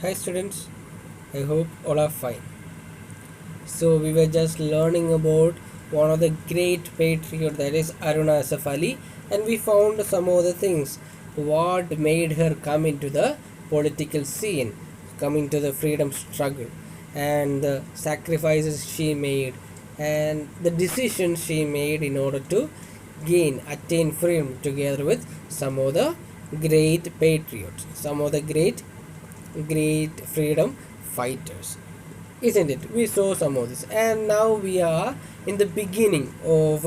Hi students, I hope all are fine. So we were just learning about one of the great patriot, that is Aruna Asaf Ali, and we found some of the things. What made her come into the political scene, come into the freedom struggle, and the sacrifices she made, and the decisions she made in order to attain freedom together with some of the great patriots, some of the great freedom fighters, isn't it? We saw some of this, and now we are in the beginning of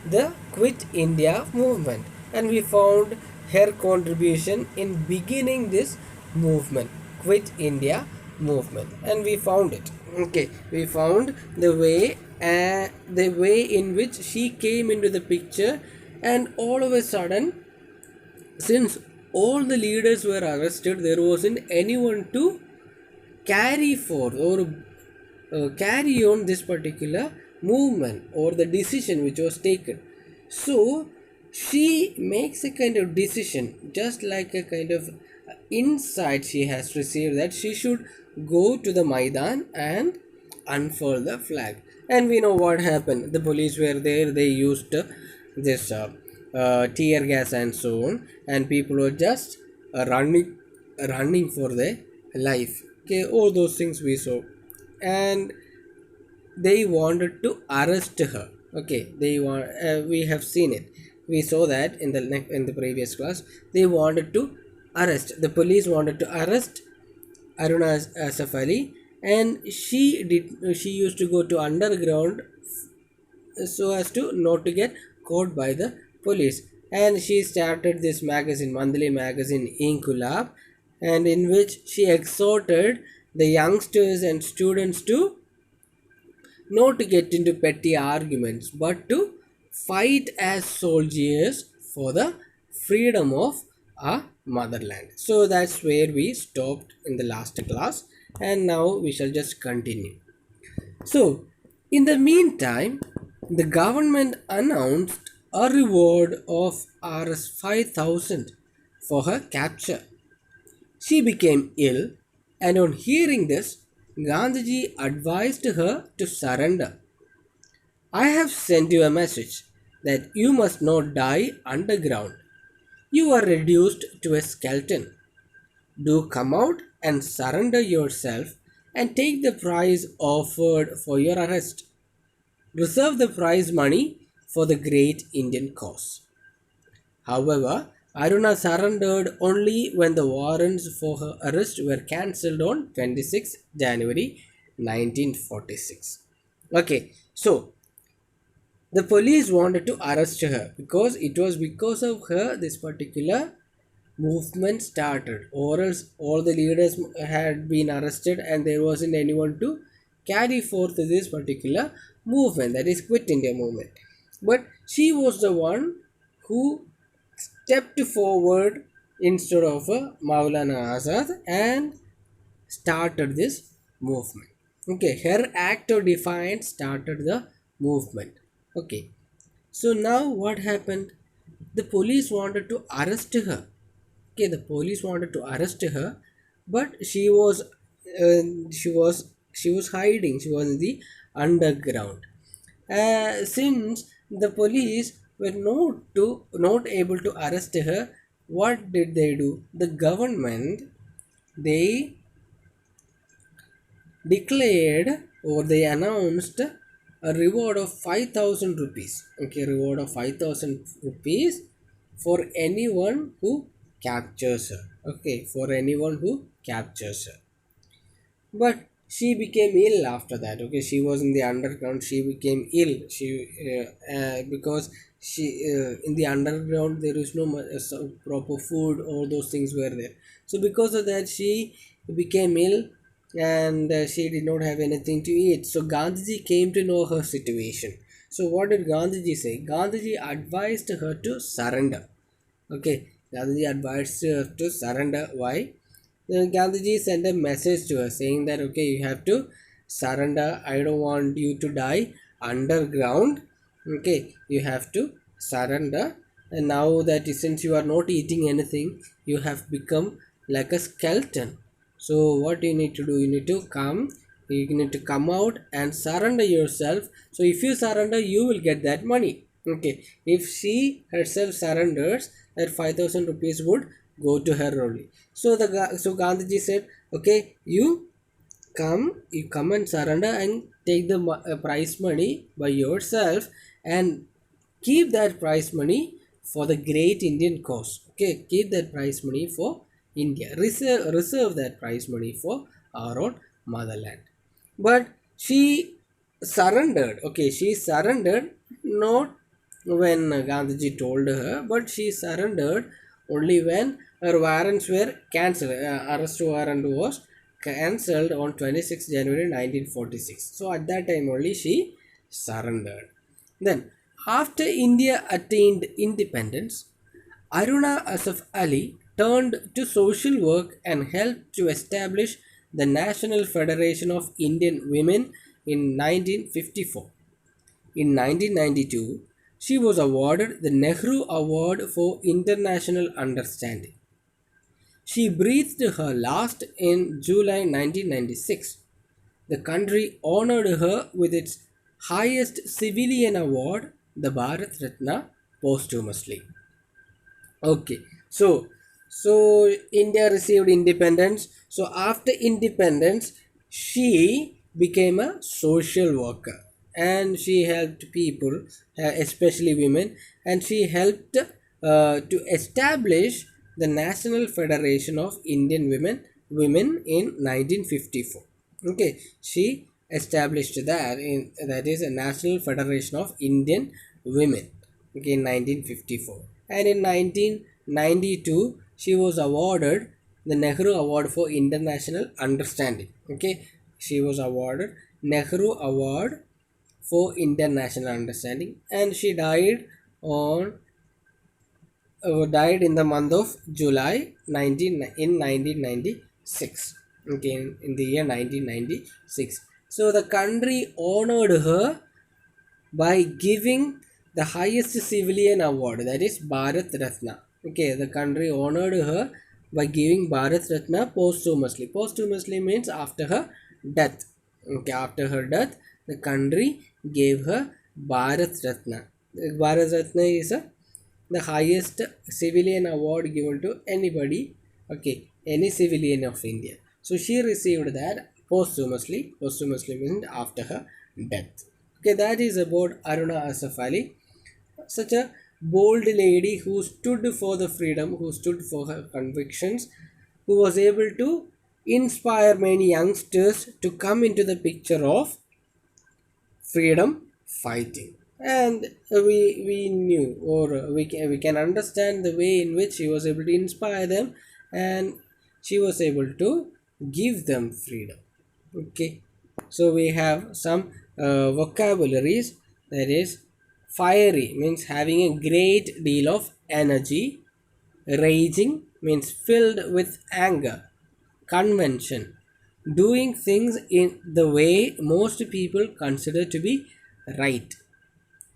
the Quit India movement, and we found her contribution in beginning this movement, Quit India movement, and we found it. Okay, we found the way in which she came into the picture, and all of a sudden, since all the leaders were arrested, there wasn't anyone to carry forth or carry on this particular movement or the decision which was taken. So she makes a kind of decision, just like a kind of insight she has received, that she should go to the Maidan and unfurl the flag. And we know what happened. The police were there, they used this tear gas and so on, and people were just running for their life. Okay, all those things we saw, and they wanted to arrest her. Okay, we have seen it. We saw that in the previous class. They wanted to arrest, the police wanted to arrest Aruna Asaf Ali, and she used to go to underground so as to not to get caught by the police. And she started this magazine, monthly magazine Inkulab, and in which she exhorted the youngsters and students to not to get into petty arguments, but to fight as soldiers for the freedom of our motherland. So that's where we stopped in the last class, and now we shall just continue. So, in the meantime, the government announced a reward of Rs 5,000 for her capture. She became ill, and on hearing this, Gandhiji advised her to surrender. I have sent you a message that you must not die underground. You are reduced to a skeleton. Do come out and surrender yourself and take the prize offered for your arrest. Reserve the prize money for the great Indian cause. However, Aruna surrendered only when the warrants for her arrest were cancelled on 26 January 1946. Okay, so the police wanted to arrest her because it was because of her this particular movement started, or else all the leaders had been arrested and there wasn't anyone to carry forth this particular movement, that is Quit India movement. But she was the one who stepped forward instead of Maulana Azad and started this movement. Okay, her act of defiance started the movement. Okay, so now what happened? The police wanted to arrest her. Okay, the police wanted to arrest her, but she was hiding. She was in the underground. Since the police were not able to arrest her, what did they do? The government, they declared, or they announced, a reward of 5,000 rupees. Okay, reward of 5,000 rupees for anyone who captures her. Okay, for anyone who captures her. But she became ill after that. Okay, she was in the underground. She became ill. Because she in the underground there is no proper food. All those things were there. So because of that, she became ill, and she did not have anything to eat. So Gandhiji came to know her situation. So what did Gandhiji say? Gandhiji advised her to surrender. Okay, Gandhiji advised her to surrender. Why? Then Gandhiji sent a message to her saying that, okay, you have to surrender. I don't want you to die underground. Okay, you have to surrender. And now that since you are not eating anything, you have become like a skeleton. So what you need to do, you need to come out and surrender yourself. So if you surrender, you will get that money. Okay, if she herself surrenders, that 5,000 rupees would go to her only. So so Gandhiji said, okay, you come and surrender and take the prize money by yourself, and keep that prize money for the great Indian cause. Okay, keep that prize money for India. Reserve that prize money for our own motherland. But she surrendered. Okay, she surrendered not when Gandhiji told her, but she surrendered only when her warrants were cancelled. Arrest warrant was cancelled on 26 January 1946. So at that time only she surrendered. Then, after India attained independence, Aruna Asaf Ali turned to social work and helped to establish the National Federation of Indian Women in 1954. In 1992, she was awarded the Nehru Award for International Understanding. She breathed her last in July 1996. The country honored her with its highest civilian award, the Bharat Ratna, posthumously. Okay, so India received independence. So after independence, she became a social worker, and she helped people, especially women, and she helped to establish the National Federation of Indian Women in 1954. Okay, she established that is a National Federation of Indian Women. Okay, in 1954, and in 1992 she was awarded the Nehru Award for International Understanding. Okay, she was awarded Nehru Award for International Understanding, and she on died in the month of July 1996. Okay, in the year 1996. So the country honored her by giving the highest civilian award, that is Bharat Ratna. Okay, the country honored her by giving Bharat Ratna posthumously. Posthumously means after her death. Okay, after her death, the country gave her Bharat Ratna. Bharat Ratna is the highest civilian award given to anybody. Okay, any civilian of India. So she received that posthumously. Posthumously means after her death. Okay, that is about Aruna Asaf Ali, such a bold lady who stood for the freedom, who stood for her convictions, who was able to inspire many youngsters to come into the picture of freedom fighting. And we knew, or we can understand the way in which she was able to inspire them, and she was able to give them freedom. Okay, so we have some vocabularies. That is, fiery means having a great deal of energy. Raging means filled with anger. Convention, doing things in the way most people consider to be right.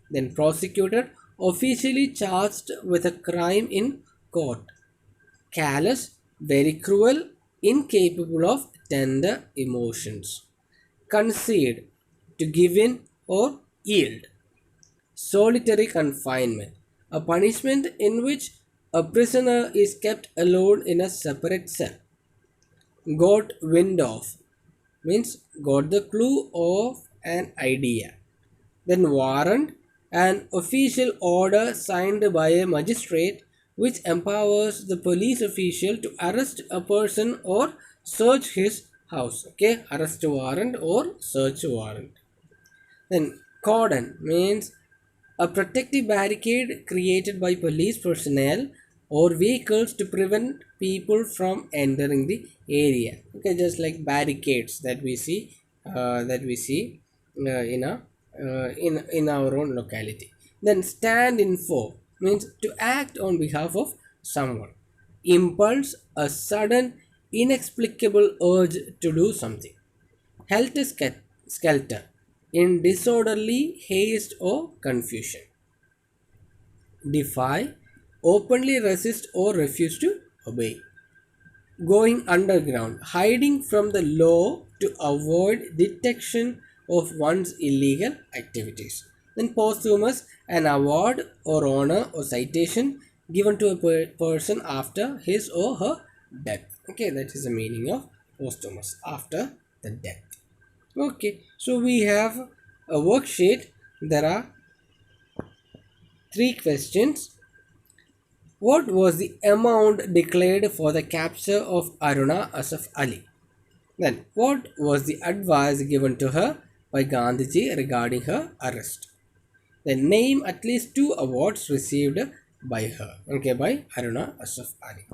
Then prosecuted, officially charged with a crime in court. Callous, very cruel, incapable of tender emotions. Concede, to give in or yield. Solitary confinement, a punishment in which a prisoner is kept alone in a separate cell. Got wind of means got the clue of an idea. Then warrant, an official order signed by a magistrate which empowers the police official to arrest a person or search his house. Okay, arrest warrant or search warrant. Then cordon means a protective barricade created by police personnel or vehicles to prevent people from entering the area. Okay, just like barricades that we see in our own locality. Then stand in for means to act on behalf of someone. Impulse, a sudden, inexplicable urge to do something. Helter skelter, in disorderly haste or confusion. Defy, openly resist or refuse to obey. going underground, hiding from the law to avoid detection of one's illegal activities. Then posthumous, an award or honor or citation given to a person after his or her death. Okay, that is the meaning of posthumous, after the death. Okay, so we have a worksheet. There are three questions. What was the amount declared for the capture of Aruna Asaf Ali? Then, what was the advice given to her by Gandhiji regarding her arrest? Then, name at least two awards received by her. Okay, by Aruna Asaf Ali.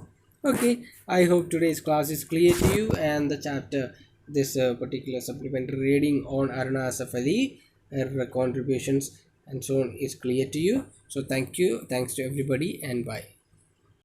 Okay, I hope today's class is clear to you and the chapter, this particular supplementary reading on Aruna Asaf Ali, her contributions and so on is clear to you. So, thank you. Thanks to everybody and bye.